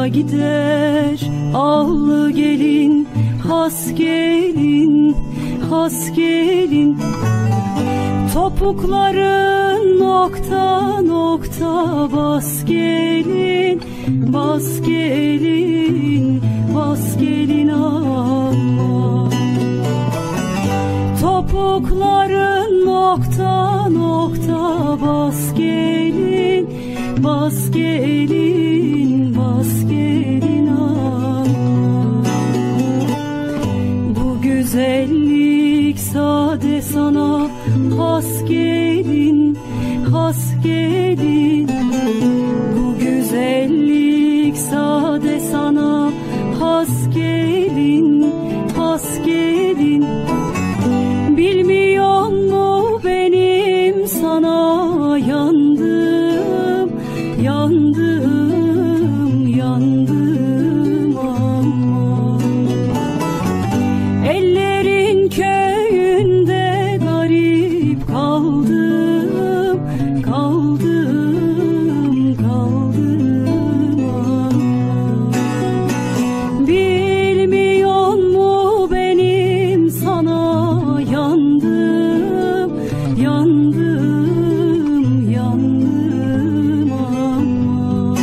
Suya gider allı gelin, has gelin, has gelin. Topukların nokta nokta, bas gelin, bas gelin, bas gelin Allah. Topukların nokta nokta, bas gelin, bas gelin, bas gelin Allah. Bu güzellik sade sana has gelin, has gelin. Bu güzellik sade sana has gelin, has gelin. Bilmiyor mu benim sana yandım, yandım, yandım ama. Ellerin köyünde garip kaldım, kaldım, kaldım ama. Bilmiyor mu benim sana yandım, yandım, yandım ama.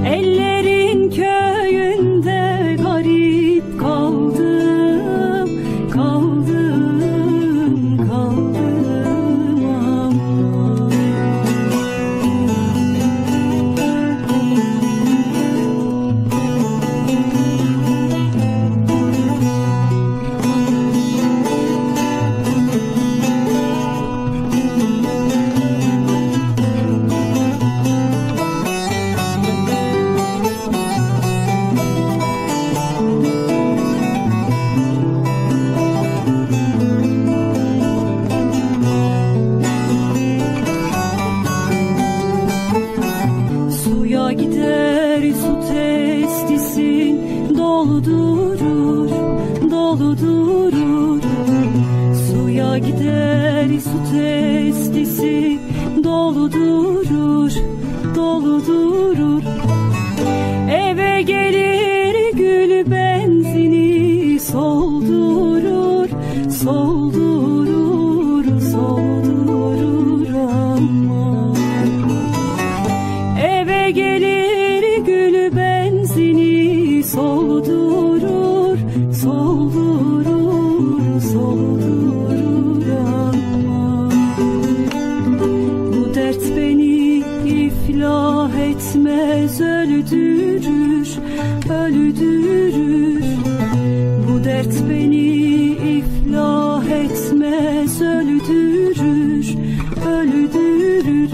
Ellerin köyünde garip kaldım, kaldım, kaldım ama. Suya gider su testisin, dolu durur, dolu durur. Suya gider su testisi, dolu durur, dolu durur. Eve gelir gül benzini soldurur, soldurur, soldurur ama. Eve gelir gül benzini soldurur, soldurur, soldurur ama. Bu dert beni iflah etmez, öldürür, öldürür. Bu dert beni iflah etmez, öldürür, öldürür.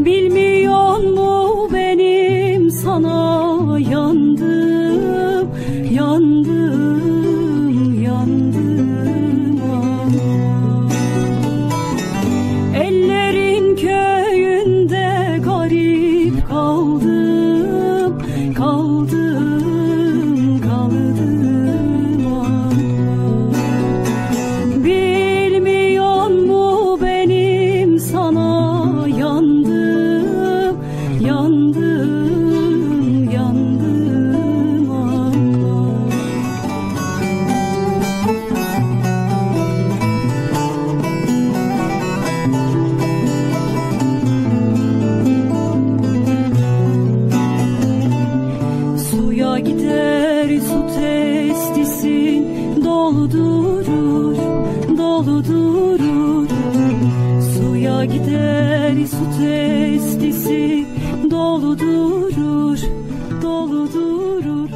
Bilmiyor mu benim sana yandım, yandım, yandım ama. Ellerin köyünde garip kaldım, kaldım, kaldım ama. Bilmiyor mu benim sana yandım, yandım, yandım ama. Suya gider su testisin, dolu durur, dolu durur. Suya gider su testisi, dolu durur, dolu durur.